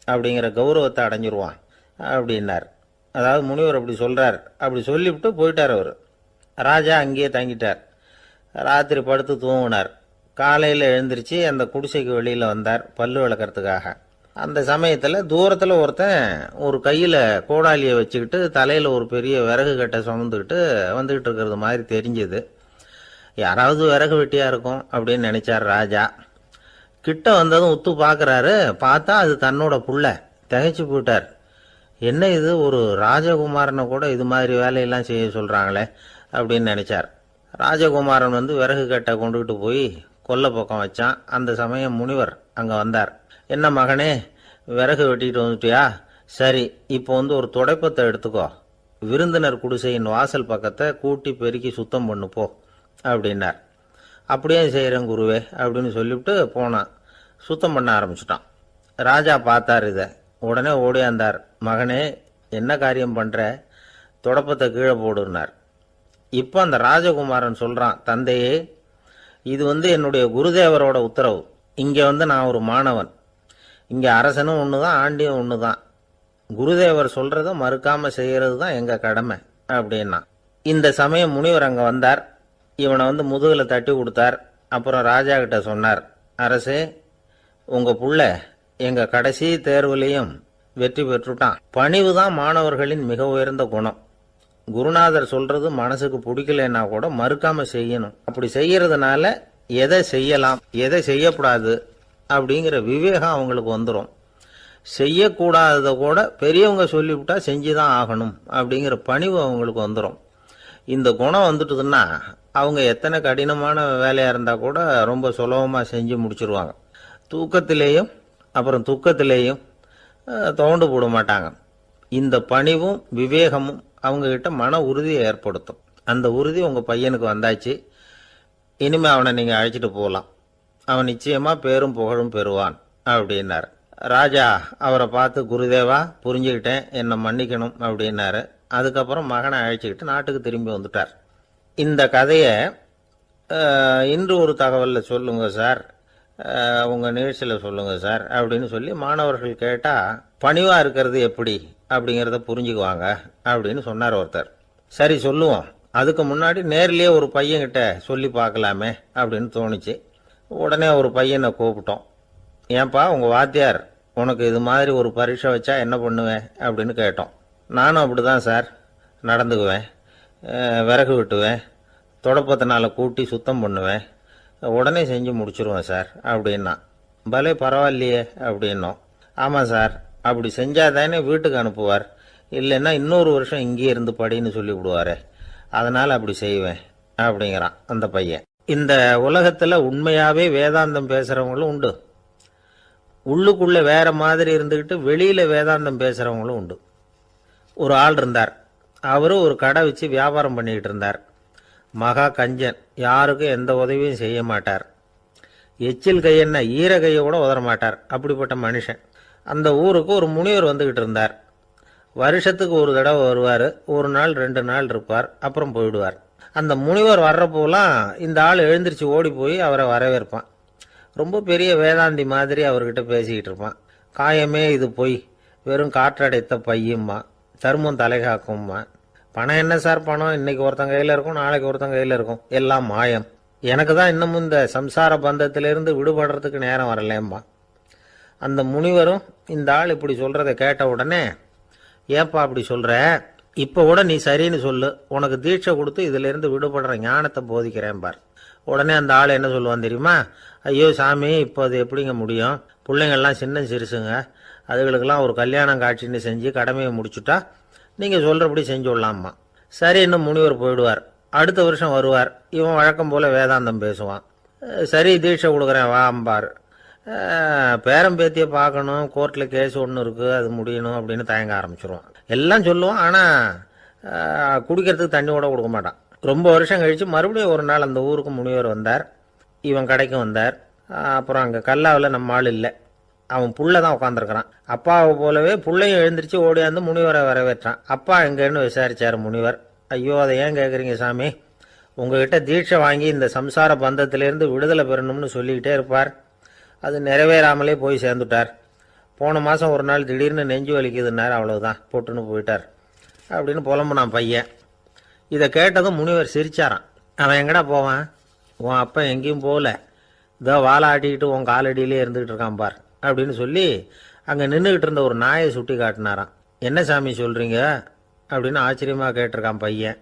அப்படிங்கிற கௌரவத்தை அடைஞ்சிருவான் அப்படின்னார். அதாவது முனிவர் அப்படி சொல்கிறார். அப்படி சொல்லிவிட்டு போயிட்டார் அவர். ராஜா அங்கேயே தங்கிட்டார். ராத்திரி படுத்து தூங்கினார். காலையில் எழுந்திரிச்சு அந்த குடிசைக்கு வெளியில் வந்தார் பல்லு விளக்கிறதுக்காக. அந்த சமயத்தில் தூரத்தில் ஒருத்தன் ஒரு கையில் கோடாலியை வச்சுக்கிட்டு தலையில் ஒரு பெரிய விறகு கட்டை சுமந்துக்கிட்டு வந்துக்கிட்டு இருக்கிறது மாதிரி தெரிஞ்சுது. யாராவது விறகு வெட்டியாக இருக்கும் அப்படின்னு நினச்சார் ராஜா. கிட்ட வந்ததும் உத்து பார்க்குறாரு. பார்த்தா அது தன்னோட புள்ள. திகைச்சு போயிட்டார். என்ன இது, ஒரு ராஜகுமாரனை கூட இது மாதிரி வேலையெல்லாம் செய்ய சொல்கிறாங்களே அப்படின்னு நினச்சார். ராஜகுமாரன் வந்து விறகு கட்டை கொண்டுகிட்டு போய் கொல்லை பக்கம் வச்சான். அந்த சமயம் முனிவர் அங்கே வந்தார். என்ன மகனே, விறகு வெட்டிட்டு வந்துட்டியா? சரி, இப்போ வந்து ஒரு துடைப்பத்தை எடுத்துக்கோ, விருந்தினர் குடிசையின் வாசல் பக்கத்தை கூட்டி பெருக்கி சுத்தம் பண்ணு போ அப்படின்னார். அப்படியே செய்கிறேன் குருவே அப்படின்னு சொல்லிவிட்டு போனான். சுத்தம் பண்ண ஆரம்பிச்சிட்டான். ராஜா பார்த்தார் இதை. உடனே ஓடியாந்தார். மகனே, என்ன காரியம் பண்ணுற? துடப்பத்தை கீழே போடுனார். இப்போ அந்த ராஜகுமாரன் சொல்கிறான், தந்தையே, இது வந்து என்னுடைய குருதேவரோட உத்தரவு. இங்கே வந்து நான் ஒரு மாணவன். இங்கே அரசனும் ஒன்று தான், ஆண்டியும் ஒன்று தான். குருதேவர் சொல்கிறத மறுக்காமல் செய்கிறது தான் எங்கள் கடமை அப்படின்னா. இந்த சமயம் முனிவர் அங்கே வந்தார். இவனை வந்து முதுகில் தட்டி கொடுத்தார். அப்புறம் ராஜா கிட்ட சொன்னார், அரசே, உங்கள் புள்ள எங்கள் கடைசி தேர்வுலையும் வெற்றி பெற்றுட்டான். பணிவு தான் மாணவர்களின் மிக உயர்ந்த குணம். குருநாதர் சொல்றது மனசுக்கு பிடிக்கலன்னா கூட மறுக்காம செய்யணும். அப்படி செய்யறதுனால எதை செய்யலாம் எதை செய்யக்கூடாது அப்படிங்கிற விவேகம் அவங்களுக்கு வந்துடும். செய்யக்கூடாததை கூட பெரியவங்க சொல்லிவிட்டா செஞ்சுதான் ஆகணும் அப்படிங்கிற பணிவு அவங்களுக்கு வந்துடும். இந்த குணம் வந்துட்டுதுன்னா அவங்க எத்தனை கடினமான வேலையாக இருந்தால் கூட ரொம்ப சுலபமாக செஞ்சு முடிச்சிருவாங்க. தூக்கத்திலேயும் அப்புறம் துக்கத்திலேயும் தோண்டு போட மாட்டாங்க. இந்த பணிவும் விவேகமும் அவங்கக்கிட்ட மன உறுதியை ஏற்படுத்தும். அந்த உறுதி உங்கள் பையனுக்கு வந்தாச்சு. இனிமேல் அவனை நீங்கள் அழைச்சிட்டு போகலாம். அவன் நிச்சயமாக பேரும் புகழும் பெறுவான் அப்படின்னார். ராஜா அவரை பார்த்து, குருதேவா, புரிஞ்சுக்கிட்டேன், என்னை மன்னிக்கணும் அப்படின்னாரு. அதுக்கப்புறம் மகனை அழைச்சிக்கிட்டு நாட்டுக்கு திரும்பி வந்துட்டார். இந்த கதையை இன்று ஒரு தகவலில் சொல்லுங்கள் சார், உங்கள் நிகழ்ச்சியில் சொல்லுங்கள் சார் அப்படின்னு சொல்லி மாணவர்கள் கேட்டால் பணிவாக இருக்கிறது எப்படி அப்படிங்கிறத புரிஞ்சுக்குவாங்க அப்படின்னு சொன்னார் ஒருத்தர். சரி சொல்லுவோம், அதுக்கு முன்னாடி நேர்லேயே ஒரு பையன்கிட்ட சொல்லி பார்க்கலாமே அப்படின்னு தோணுச்சு. உடனே ஒரு பையனை கூப்பிட்டோம். ஏன்பா, உங்கள் வாத்தியார் உனக்கு இது மாதிரி ஒரு பரீட்சை வச்சா என்ன பண்ணுவேன் அப்படின்னு கேட்டோம். நானும் அப்படி தான் சார் நடந்துக்குவேன். விறகு வெட்டுவேன், தொடப்பத்தினால கூட்டி சுத்தம் பண்ணுவேன், உடனே செஞ்சு முடிச்சிருவேன் சார் அப்படின்னா. பலே பரவாயில்லையே அப்படின்னோம். ஆமாம் சார், அப்படி செஞ்சால் தானே வீட்டுக்கு அனுப்புவார், இல்லைன்னா இன்னொரு வருஷம் இங்கேயே இருந்து படின்னு சொல்லி விடுவார், அதனால் அப்படி செய்வேன் அப்படிங்கிறான் அந்த பையன். இந்த உலகத்தில் உண்மையாகவே வேதாந்தம் பேசுகிறவங்களும் உண்டு, உள்ளுக்குள்ளே வேற மாதிரி இருந்துக்கிட்டு வெளியில் வேதாந்தம் பேசுகிறவங்களும் உண்டு. ஒரு ஆள் இருந்தார். அவரும் ஒரு கடை வச்சு வியாபாரம் பண்ணிக்கிட்டு இருந்தார். மகா கஞ்சன், யாருக்கும் எந்த உதவியும் செய்ய மாட்டார். எச்சில் கையென்ன ஈர கையை கூட உதற மாட்டார். அப்படிப்பட்ட மனுஷன். அந்த ஊருக்கு ஒரு முனிவர் வந்துக்கிட்டு இருந்தார். வருஷத்துக்கு ஒரு தடவை வருவார். ஒரு நாள் 2 நாள் இருப்பார், அப்புறம் போயிடுவார். அந்த முனிவர் வர்றப்போலாம் இந்த ஆள் எழுந்திரிச்சு ஓடி போய் அவரை வரவேற்பான். ரொம்ப பெரிய வேதாந்தி மாதிரி அவர்கிட்ட பேசிக்கிட்டு இருப்பான். காயமே இது பொய், வெறும் காற்றடைத்த பையும்மா, தர்மம் தலைகாக்கும்மா. பணம் என்ன சார் பணம், இன்னைக்கு ஒருத்தன் கையில் இருக்கும், நாளைக்கு ஒருத்தன் கையில் இருக்கும், எல்லாம் மாயம். எனக்கு தான் இன்னமும் இந்த சம்சார பந்தத்திலிருந்து விடுபடுறதுக்கு நேரம் வரலேம்மா. அந்த முனிவரும் இந்த ஆள் இப்படி சொல்கிறத கேட்ட உடனே, ஏப்பா அப்படி சொல்கிற, இப்போ கூட நீ சரின்னு சொல்லு, உனக்கு தீட்சை கொடுத்து இதிலிருந்து விடுபடுற ஞானத்தை போதிக்கிறேன் பார். உடனே அந்த ஆள் என்ன சொல்லுவான் தெரியுமா? ஐயோ சாமி, இப்போ அது எப்படிங்க முடியும், பிள்ளைங்கள்லாம் சின்ன சிறுசுங்க, அதுகளுக்கெல்லாம் ஒரு கல்யாணம் காட்சின்னு செஞ்சு கடமையை முடிச்சுட்டா நீங்கள் சொல்கிறபடி செஞ்சு விடலாமா. சரி, இன்னும் முனிவர் போயிடுவார். அடுத்த வருஷம் வருவார். இவன் வழக்கம் போல் வேதாந்தம் பேசுவான். சரி தீட்சை கொடுக்குறேன் வாம்பார். பேரம்பேத்தியை பார்க்கணும், கோர்ட்டில் கேஸ் ஒன்று இருக்குது, அது முடியணும் அப்படின்னு தயங்க ஆரம்பிச்சிருவான். எல்லாம் சொல்லுவான், ஆனால் குடிக்கிறதுக்கு தண்ணி கூட கொடுக்க மாட்டான். ரொம்ப வருஷம் கழித்து மறுபடியும் ஒரு நாள் அந்த ஊருக்கு முனிவர் வந்தார். இவன் கடைக்கும் வந்தார். அப்புறம் அங்கே கல்லாவில் நம்ம ஆள் இல்லை. அவன் புள்ள தான் உட்காந்துருக்கிறான். அப்பாவை போலவே புள்ளையும் எழுந்திரிச்சு ஓடியாந்து முனிவரை வரவேற்றான். அப்பா எங்கன்னு விசாரிச்சார் முனிவர். ஐயோ, அதை ஏன் கேட்குறீங்க சாமி, உங்ககிட்ட தீட்சை வாங்கி இந்த சம்சார பந்தத்திலேருந்து விடுதலை பெறணும்னு சொல்லிக்கிட்டே இருப்பார். அது நிறைவேறாமலே போய் சேர்ந்துட்டார். போன மாதம் ஒரு நாள் திடீர்னு நெஞ்சு வலிக்குதுன்னார், அவ்வளவுதான் போட்டுன்னு போயிட்டார் அப்படின்னு புலம்புனான் பையன். இதை கேட்டதும் முனிவர் சிரிச்சாரான். அவன் எங்கடா போவான், உன் அப்பா எங்கேயும் போகல, இதோ வாழை ஆட்டிக்கிட்டு உன் காலடியிலே இருந்துக்கிட்டு இருக்கான் பார் அப்படின்னு சொல்லி அங்கே நின்றுக்கிட்டு இருந்த ஒரு நாயை சுட்டி காட்டினாரான். என்ன சாமி சொல்கிறீங்க அப்படின்னு ஆச்சரியமாக கேட்டிருக்கான் பையன்.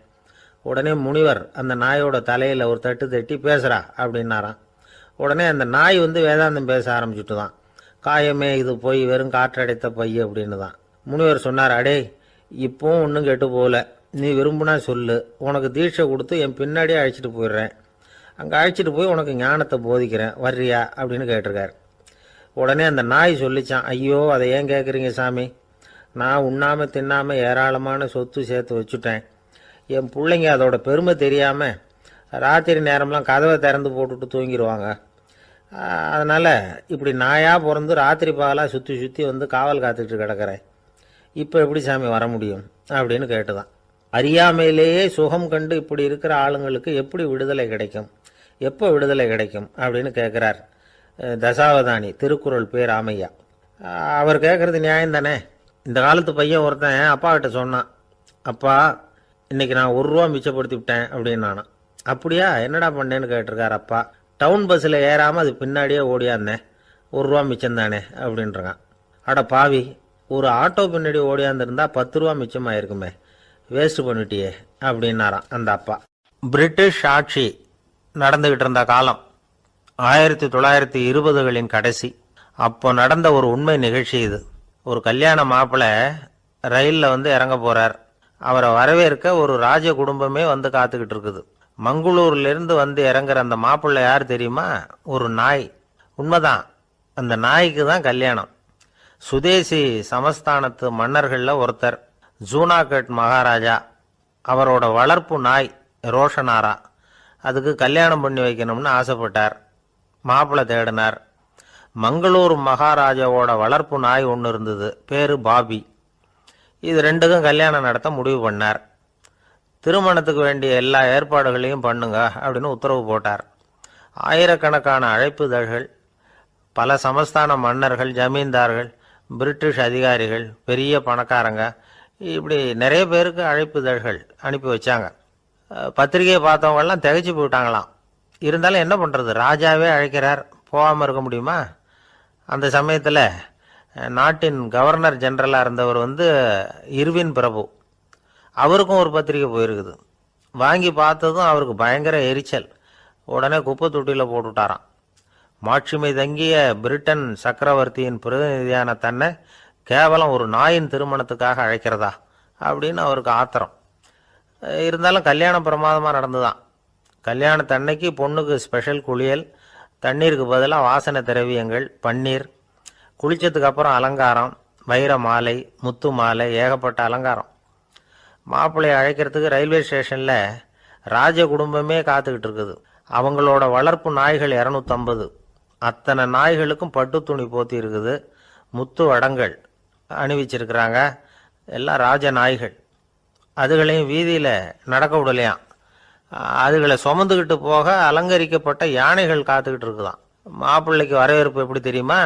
உடனே முனிவர் அந்த நாயோட தலையில் ஒரு தட்டு தட்டி பேசுகிறா அப்படின்னாரான். உடனே அந்த நாய் வேதாந்தம் பேச ஆரம்பிச்சுட்டு தான். காயமே இது போய் வெறும் காற்றடைத்த பைய அப்படின்னு தான். முனிவர் சொன்னார், அடே இப்போவும் ஒன்றும் கெட்டு போகல, நீ விரும்புனா சொல்லு, உனக்கு தீட்சை கொடுத்து என் பின்னாடியே அழைச்சிட்டு போயிடுறேன், அங்கே அழைச்சிட்டு போய் உனக்கு ஞானத்தை போதிக்கிறேன், வர்றியா அப்படின்னு கேட்டிருக்கார். உடனே அந்த நாய் சொல்லிச்சான், ஐயோ அதை ஏன் கேட்குறீங்க சாமி, நான் உண்ணாமல் தின்னாமல் ஏராளமான சொத்து சேர்த்து வச்சுட்டேன். என் பிள்ளைங்க அதோட பெருமை தெரியாமல் ராத்திரி நேரம்லாம் கதவை திறந்து போட்டுட்டு தூங்கிடுவாங்க. அதனால் இப்படி நாயாக பிறந்து ராத்திரி பகலாக சுற்றி சுற்றி காவல் காத்துக்கிட்டு கிடக்கிறேன். இப்போ எப்படி சாமி வர முடியும் அப்படின்னு கேட்டுதான். அறியாமையிலேயே சுகம் கண்டு இப்படி இருக்கிற ஆளுங்களுக்கு எப்படி விடுதலை கிடைக்கும், எப்போ விடுதலை கிடைக்கும் அப்படின்னு கேட்குறார் தசாவதானி, திருக்குறள் பேர் ராமையா. அவர் கேட்குறது நியாயம் தானே. இந்த காலத்து பையன் ஒருத்தன் அப்பா கிட்ட சொன்னான், அப்பா இன்னைக்கு நான் 1 ரூபா மிச்சப்படுத்தி விட்டேன் அப்படின்னு. நானும் அப்படியா, என்னடா பண்ணேன்னு கேட்டிருக்கார் அப்பா. டவுன் பஸ்ஸில் ஏறாமல் அது பின்னாடியே ஓடியாந்தேன், 1 ரூபா மிச்சம் தானே அப்படின்றான். அட பாவி, ஒரு ஆட்டோ பின்னாடி ஓடியாந்துருந்தா 10 ரூபா மிச்சமாயிருக்குமே, வேஸ்ட் பண்ணிட்டியே அப்படின்னாராம் அந்த அப்பா. பிரிட்டிஷ் ஆட்சி நடந்துகிட்டு இருந்த காலம் 1920களின் கடைசி. அப்போ நடந்த ஒரு உண்மை நிகழ்ச்சி இது. ஒரு கல்யாண மாப்பிள்ளை ரயிலில் இறங்க போகிறார். அவரை வரவேற்க ஒரு ராஜ குடும்பமே காத்துக்கிட்டு இருக்குது. மங்களூர்லேருந்து இறங்குற அந்த மாப்பிள்ளை யார் தெரியுமா? ஒரு நாய். உண்மைதான், அந்த நாய்க்கு தான் கல்யாணம். சுதேசி சமஸ்தானத்து மன்னர்களில் ஒருத்தர் ஜூனாகட் மகாராஜா, அவரோட வளர்ப்பு நாய் ரோஷனாரா, அதுக்கு கல்யாணம் பண்ணி வைக்கணும்னு ஆசைப்பட்டார். மாப்பிள்ளை தேடினார். மங்களூர் மகாராஜாவோட வளர்ப்பு நாய் ஒன்று இருந்தது, பேரு பாபி. இது ரெண்டுக்கும் கல்யாணம் நடத்த முடிவு பண்ணார். திருமணத்துக்கு வேண்டிய எல்லா ஏற்பாடுகளையும் பண்ணுங்க அப்படின்னு உத்தரவு போட்டார். ஆயிரக்கணக்கான அழைப்புதழ்கள், பல சமஸ்தான மன்னர்கள், ஜமீன்தார்கள், பிரிட்டிஷ் அதிகாரிகள், பெரிய பணக்காரங்க, இப்படி நிறைய பேருக்கு அழைப்புதழ்கள் அனுப்பி வச்சாங்க. பத்திரிகையை பார்த்தவங்கெல்லாம் திகைச்சு போயிட்டாங்களாம். இருந்தாலும் என்ன பண்ணுறது, ராஜாவே அழைக்கிறார், போகாமல் இருக்க முடியுமா? அந்த சமயத்தில் நாட்டின் கவர்னர் ஜெனரலாக இருந்தவர் இர்வின் பிரபு, அவருக்கும் ஒரு பத்திரிகை போயிருக்குது. வாங்கி பார்த்ததும் அவருக்கு பயங்கர எரிச்சல். உடனே குப்பை தொட்டியில் போட்டுவிட்டாராம். மாட்சிமை தங்கிய பிரிட்டன் சக்கரவர்த்தியின் பிரதிநிதியான தன்னை கேவலம் ஒரு நாயின் திருமணத்துக்காக அழைக்கிறதா அப்படின்னு அவருக்கு ஆத்திரம். இருந்தாலும் கல்யாணம் பிரமாதமாக நடந்துதான். கல்யாணத்தன்னைக்கு பொண்ணுக்கு ஸ்பெஷல் குளியல், தண்ணீருக்கு பதிலாக வாசனை திரவியங்கள், பன்னீர், குளிச்சதுக்கு அப்புறம் அலங்காரம், வைர மாலை, முத்து மாலை, ஏகப்பட்ட அலங்காரம். மாப்பிள்ளையை அழைக்கிறதுக்கு ரயில்வே ஸ்டேஷனில் ராஜ குடும்பமே காத்துக்கிட்டு இருக்குது. அவங்களோட வளர்ப்பு நாய்கள் 250. அத்தனை நாய்களுக்கும் பட்டு துணி போத்தி இருக்குது. முத்து வடங்கள் அணிவிச்சிருக்கிறாங்க. எல்லாம் ராஜ நாய்கள். அதுகளையும் வீதியில் நடக்க விடலையாம். அதுகளை சுமந்துக்கிட்டு போக அலங்கரிக்கப்பட்ட யானைகள் காத்துக்கிட்டு இருக்குதாம். மாப்பிள்ளைக்கு வரவேற்பு எப்படி தெரியுமா?